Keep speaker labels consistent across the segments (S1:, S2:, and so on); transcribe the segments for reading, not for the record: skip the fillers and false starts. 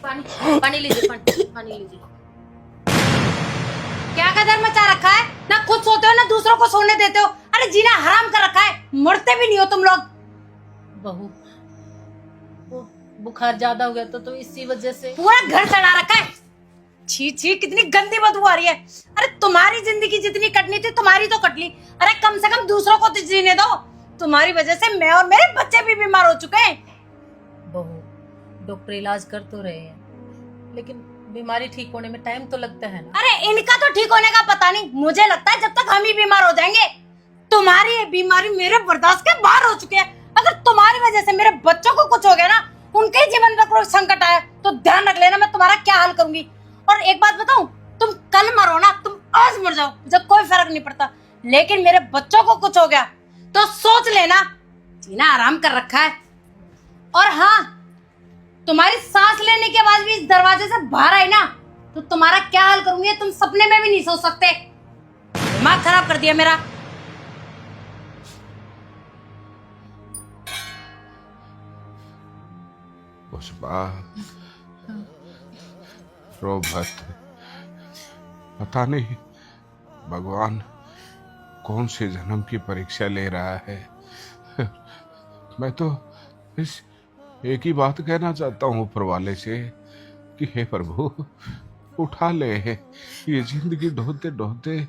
S1: पानी पानी लीजिए, पानी लीजिए। क्या कदर मचा रखा है, ना खुद सोते हो ना दूसरों को सोने देते हो। अरे जीना हराम कर रखा है, मरते भी नहीं हो तुम लोग।
S2: बहू, वो बुखार ज्यादा हो गया तो इसी वजह से
S1: पूरा घर सड़ा रखा है। छी छी, कितनी गंदी बदबू आ रही है। अरे तुम्हारी जिंदगी जितनी कटनी थी तुम्हारी तो कट ली। अरे कम से कम दूसरों को तो जीने दो। तुम्हारी वजह से मैं और मेरे बच्चे भी बीमार हो चुके हैं।
S2: बहू, डॉक्टर इलाज कर तो रहे हैं, लेकिन बीमारी ठीक होने में टाइम तो लगता है ना।
S1: अरे इनका तो ठीक होने का पता नहीं, मुझे लगता है जब तक हम ही बीमार हो जाएंगे। तुम्हारी ये बीमारी मेरे बर्दाश्त के बाहर हो चुकी है। अगर तुम्हारी वजह से मेरे बच्चों को कुछ हो गया ना, उनके जीवन में कोई संकट आया तो ध्यान रख लेना, मैं तुम्हारा क्या हाल करूंगी। और एक बात बताऊं, तुम कल मरो ना, तुम आज मर जाओ, मुझे कोई फर्क नहीं पड़ता, लेकिन मेरे बच्चों को कुछ हो गया तो सोच लेना जीना आराम कर रखा है। और हाँ, तुम्हारी सांस लेने के बाद भी इस दरवाजे से बाहर आई ना तो तुम्हारा क्या हाल करूंगी तुम सपने में भी नहीं सोच सकते। दिमाग खराब कर दिया मेरा।
S3: पुष्पा, रो मत। पता नहीं भगवान कौन से जन्म की परीक्षा ले रहा है। मैं तो इस एक ही बात कहना चाहता हूँ ऊपर वाले से कि हे प्रभु, उठा ले। ये जिंदगी ढोते ढोते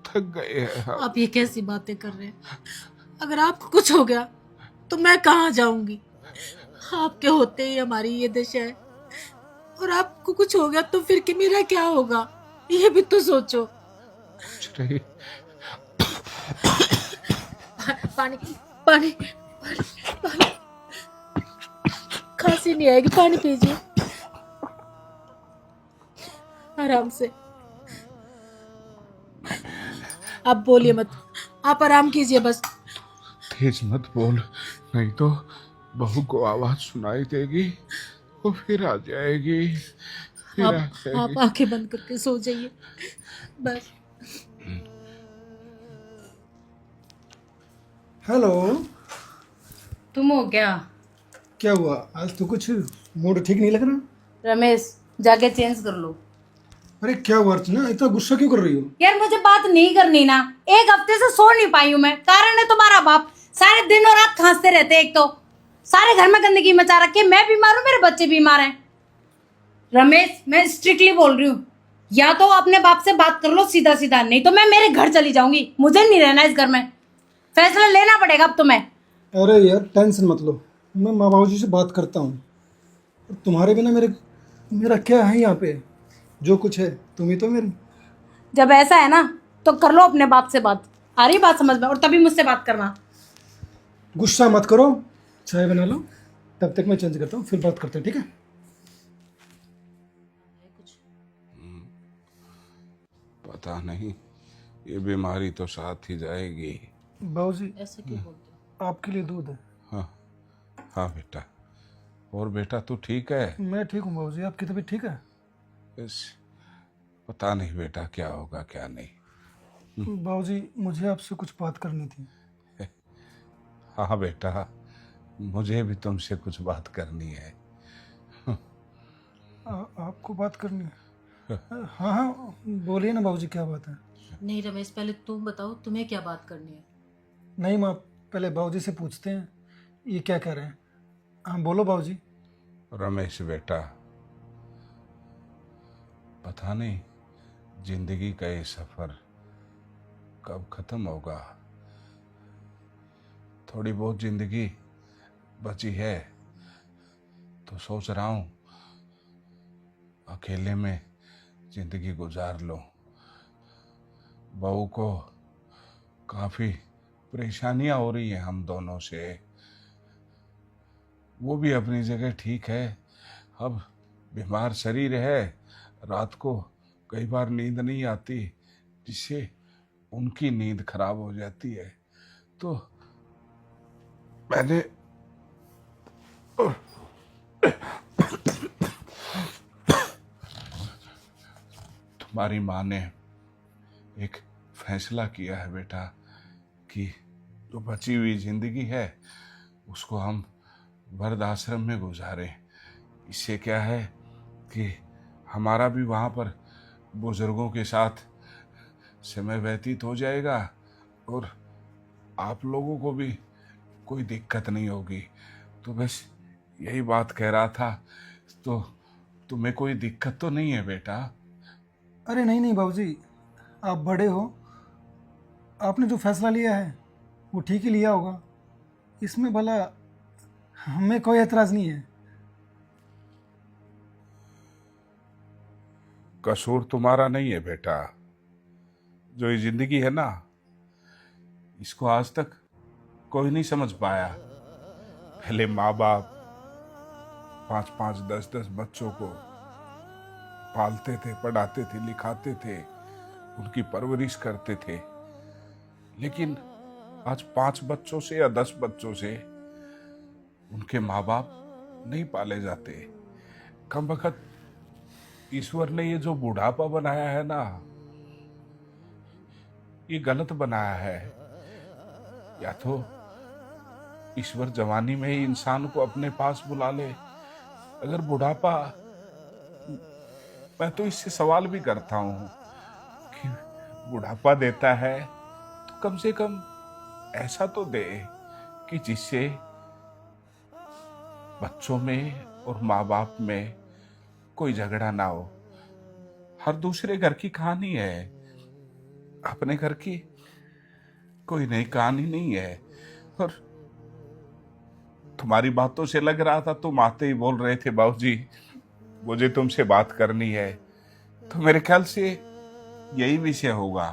S3: थक गए हैं।
S2: आप ये कैसी बातें कर रहे हैं? अगर आपको कुछ हो गया तो मैं कहाँ जाऊंगी? आपके होते ही हमारी ये दशा है, और आपको कुछ हो गया तो फिर कि मेरा क्या होगा, ये भी तो सोचो।
S3: कुछ नहीं।
S2: पानी पानी पानी पानी, खांसी नहीं आएगी, पानी पीजिए आराम से। आप बोलिए मत, आप आराम कीजिए बस।
S3: तेज मत बोल, नहीं तो बहू को आवाज सुनाई देगी, वो फिर आ जाएगी।
S2: आप आंखें बंद करके सो जाइए बस।
S4: हेलो।
S1: तुम हो क्या?
S4: क्या हुआ आज? तो कुछ मूड ठीक नहीं लग रहा।
S1: रमेश, जाके चेंज कर लो।
S4: अरे क्या हुआ अर्चना, इतना गुस्सा क्यों कर रही हो?
S1: यार मुझे बात नहीं करनी ना, एक हफ्ते से सो नहीं पाई हूँ मैं। कारण है तुम्हारा बाप, सारे दिन और रात खांसते रहते हैं। एक तो सारे घर में गंदगी मचा रखी है, मैं बीमार हूँ, मेरे बच्चे बीमार हैं। रमेश, मैं स्ट्रिक्टली बोल रही हूँ, या तो अपने बाप से बात कर लो सीधा सीधा, नहीं तो मैं मेरे घर चली जाऊंगी। मुझे नहीं रहना इस घर में, फैसला लेना पड़ेगा अब तुम्हें।
S4: अरे यार टेंशन मत लो, मैं माँ बाबू जी से बात करता हूँ। तुम्हारे बिना मेरा क्या है यहाँ पे? जो कुछ है तुम ही तो मेरी।
S1: जब ऐसा है ना तो कर लो अपने बाप से बात, आ रही बात समझ में, और तभी मुझसे बात करना।
S4: गुस्सा मत करो, चाय बना लो, तब तक मैं चेंज करता हूँ, फिर बात करते हैं, ठीक है?
S3: पता नहीं, ये बीमारी तो साथ ही जाएगी।
S4: बाबू जी
S2: ऐसे क्यों बोलते हो?
S4: आपके लिए दूध है।
S3: हाँ हाँ बेटा। और बेटा तू ठीक है?
S4: मैं ठीक हूँ बाबू जी, आपकी तबीयत ठीक है?
S3: बस पता नहीं बेटा क्या होगा क्या नहीं।
S4: बाबू जी मुझे आपसे कुछ बात करनी थी।
S3: हाँ बेटा, मुझे भी तुमसे कुछ बात करनी है।
S4: आपको बात करनी है? हाँ हाँ बोलिए ना बाबूजी, क्या बात है?
S2: नहीं रमेश, पहले तुम बताओ तुम्हें क्या बात करनी है।
S4: नहीं माँ, पहले बाबूजी से पूछते हैं ये क्या कह रहे हैं। हाँ बोलो बाबूजी।
S3: रमेश बेटा, पता नहीं जिंदगी का ये सफर कब खत्म होगा। थोड़ी बहुत जिंदगी बची है तो सोच रहा हूं अकेले में जिंदगी गुजार लो। बहू को काफी परेशानियां हो रही हैं हम दोनों से। वो भी अपनी जगह ठीक है, अब बीमार शरीर है, रात को कई बार नींद नहीं आती, जिससे उनकी नींद खराब हो जाती है। तो मैंने तुम्हारी माँ ने एक फैसला किया है बेटा कि जो बची हुई जिंदगी है उसको हम वृद्ध आश्रम में गुजारें। इससे क्या है कि हमारा भी वहाँ पर बुजुर्गों के साथ समय व्यतीत हो जाएगा और आप लोगों को भी कोई दिक्कत नहीं होगी। तो बस यही बात कह रहा था। तो तुम्हें कोई दिक्कत तो नहीं है बेटा?
S4: अरे नहीं नहीं बाबूजी, आप बड़े हो, आपने जो फैसला लिया है वो ठीक ही लिया होगा। इसमें भला हमें कोई एतराज़ नहीं है।
S3: कसूर तुम्हारा नहीं है बेटा। जो ये जिंदगी है ना, इसको आज तक कोई नहीं समझ पाया। पहले माँ बाप 5-5, 10-10 बच्चों को पालते थे, पढ़ाते थे, लिखाते थे, उनकी परवरिश करते थे। लेकिन आज 5 बच्चों से या 10 बच्चों से उनके माँ बाप नहीं पाले जाते। कम वक्त ईश्वर ने ये जो बुढ़ापा बनाया है ना, ये गलत बनाया है। या तो ईश्वर जवानी में ही इंसान को अपने पास बुला ले। अगर बुढ़ापा, मैं तो इससे सवाल भी करता हूं कि बुढ़ापा देता है तो कम से कम ऐसा तो दे कि जिससे बच्चों में और माँ बाप में कोई झगड़ा ना हो। हर दूसरे घर की कहानी है, अपने घर की कोई नई कहानी नहीं है। और तुम्हारी बातों से लग रहा था, तुम आते ही बोल रहे थे बाबूजी मुझे तुमसे बात करनी है। तो मेरे ख्याल से यही विषय होगा।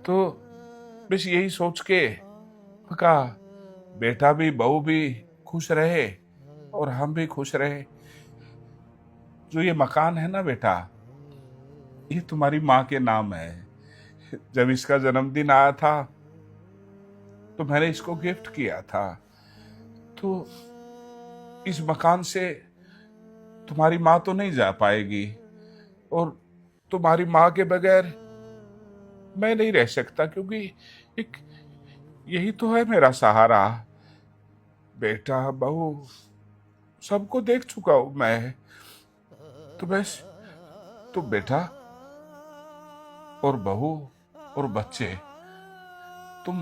S3: तो बस यही सोच के कहा बेटा भी बहू भी खुश रहे और हम भी खुश रहे। जो ये मकान है ना बेटा, ये तुम्हारी माँ के नाम है। जब इसका जन्मदिन आया था तो मैंने इसको गिफ्ट किया था। तो इस मकान से तुम्हारी माँ तो नहीं जा पाएगी और तुम्हारी माँ के बगैर मैं नहीं रह सकता, क्योंकि एक यही तो है मेरा सहारा। बेटा बहू सबको देख चुका हूं मैं। तो बस तो बेटा और बहू और बच्चे, तुम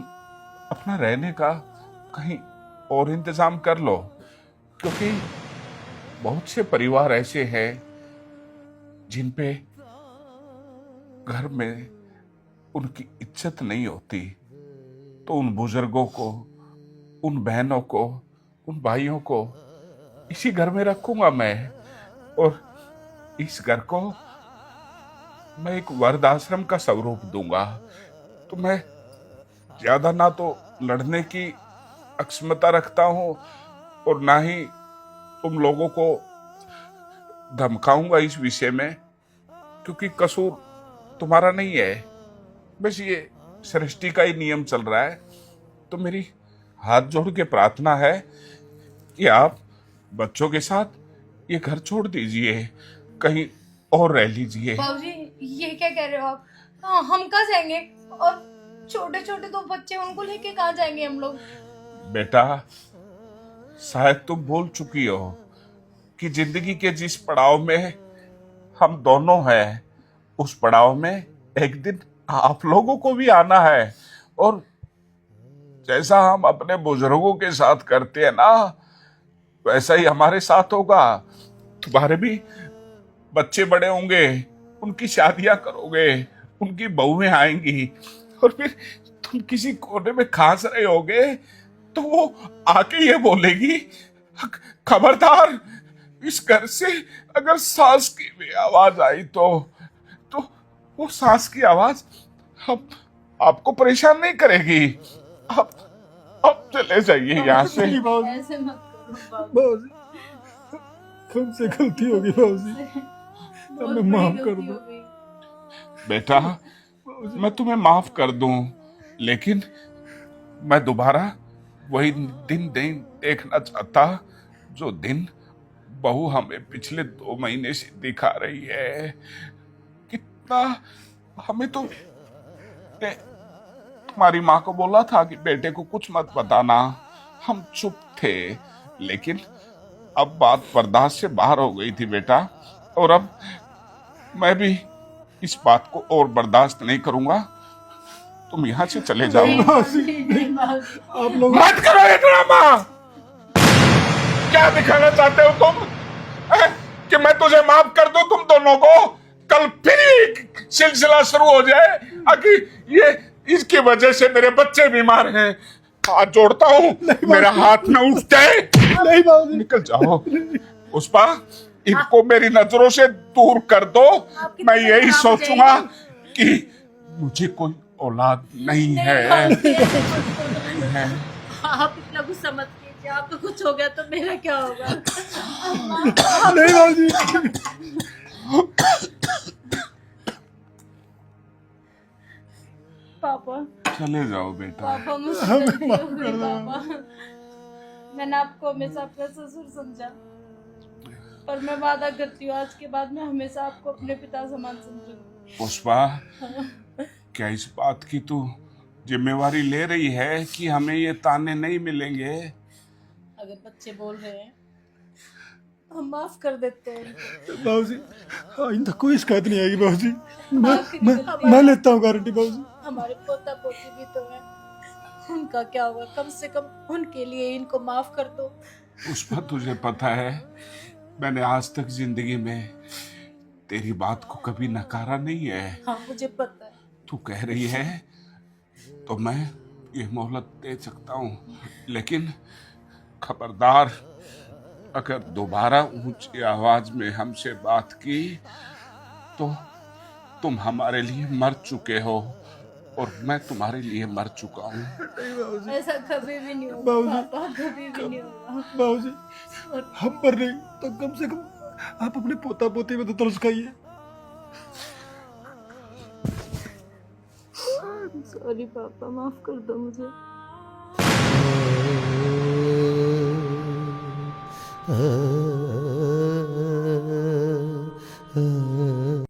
S3: अपना रहने का कहीं और इंतजाम कर लो, क्योंकि बहुत से परिवार ऐसे हैं जिन पे घर में उनकी इज्जत नहीं होती। तो उन बुजुर्गों को, उन बहनों को, उन भाइयों को इसी घर में रखूंगा मैं। और इस घर को मैं एक वृद्धाश्रम का स्वरूप दूंगा। तो मैं ज्यादा ना तो लड़ने की अक्षमता रखता हूं और ना ही तुम लोगों को धमकाऊंगा इस विषय में, क्योंकि कसूर तुम्हारा नहीं है। बस ये सृष्टि का ही नियम चल रहा है। तो मेरी हाथ जोड़ के प्रार्थना है कि आप बच्चों के साथ ये घर छोड़ दीजिए, कहीं और रह लीजिए।
S1: बाबूजी ये क्या कह रहे हो आप? हम कहाँ जाएंगे? और छोटे छोटे 2 बच्चे, उनको लेके कहाँ जाएंगे हम लोग?
S3: बेटा शायद तुम भूल चुकी हो कि जिंदगी के जिस पड़ाव में हम दोनों हैं, उस पड़ाव में एक दिन आप लोगों को भी आना है। और जैसा हम अपने बुजुर्गों के साथ करते हैं ना, वैसा ही हमारे साथ होगा। तुम्हारे भी बच्चे बड़े होंगे, उनकी शादियां करोगे, उनकी बहुएं आएंगी, और फिर तुम किसी कोने में खास रहे होगे तो वो आके ये बोलेगी खबरदार, इस घर से अगर सांस की भी आवाज आई तो वो सांस की आवाज अब आपको परेशान नहीं करेगी। अब चले जाइए यहाँ से।
S1: ऐसे मत करो
S4: बाबूजी, हमसे गलती होगी बाबूजी, हमें माफ कर दो।
S3: बेटा मैं तुम्हें माफ कर दूं, लेकिन मैं दोबारा वही दिन नहीं देखना चाहता जो दिन बहू हमें पिछले 2 महीने से दिखा रही है। कितना हमें तो तुम्हारी माँ को बोला था कि बेटे को कुछ मत बताना, हम चुप थे। लेकिन अब बात बर्दाश्त से बाहर हो गई थी बेटा, और अब मैं भी इस बात को और बर्दाश्त नहीं करूंगा। तुम यहाँ से चले जाओ।
S4: आप लोग
S3: मत करो ये ड्रामा। क्या दिखाना चाहते हो तुम? कि मैं तुझे माफ कर दूं तुम दोनों को? कल फिर एक सिलसिला शुरू हो जाए कि ये इसकी वजह से मेरे बच्चे बीमार हैं। हाथ जोड़ता हूँ, मेरा हाथ न उठ जाए।
S4: नहीं बाबूजी,
S3: निकल जाओ। पुष्पा, इनको मेरी नजरों से दूर कर दो। मैं यही सोचूंगा कि मुझे कोई औलाद नहीं है।
S2: आप इतना गुस्सा मत कीजिए, आपको कुछ हो गया तो मेरा क्या होगा?
S4: नहीं बाबूजी।
S1: पापा,
S3: चले जाओ बेटा।
S1: पापा मुझसे गलती हो गई पापा। मैंने आपको हमेशा अपना ससुर समझा, पर मैं वादा करती हूँ आज के बाद मैं हमेशा आपको अपने पिता समान समझूंगी।
S3: पुष्पा, क्या इस बात की तू जिम्मेवारी ले रही है कि हमें ये ताने नहीं मिलेंगे?
S2: अगर बच्चे बोल रहे हैं हम माफ कर देते हैं।
S4: बाबूजी, आइंदा कोई शिकायत नहीं आएगी बाबूजी।
S2: आखिरी गलती
S4: मैं लेता हूँ गारंटी बाबूजी।
S2: हमारे पोता पोती भी तो है, उनका क्या होगा? कम से कम उनके लिए इनको माफ कर दो।
S3: पुष्पा, तुझे पता है मैंने आज तक जिंदगी में तेरी बात को कभी नकारा नहीं है।
S2: हाँ मुझे पता है।
S3: तू कह रही है तो मैं ये मोहलत दे सकता हूँ, लेकिन खबरदार, अगर दोबारा ऊंची आवाज में हमसे बात की तो तुम हमारे लिए मर चुके हो और मैं तुम्हारे लिए मर चुका हूँ।
S2: ऐसा कभी भी नहीं होगा
S4: बाबूजी।
S2: पापा, कभी भी नहीं होगा।
S4: बाबूजी, हम पर नहीं तो कम से कम आप अपने पोता पोती में तो तरस खाइए।
S2: सॉरी पापा, माफ कर दो मुझे।
S5: Oh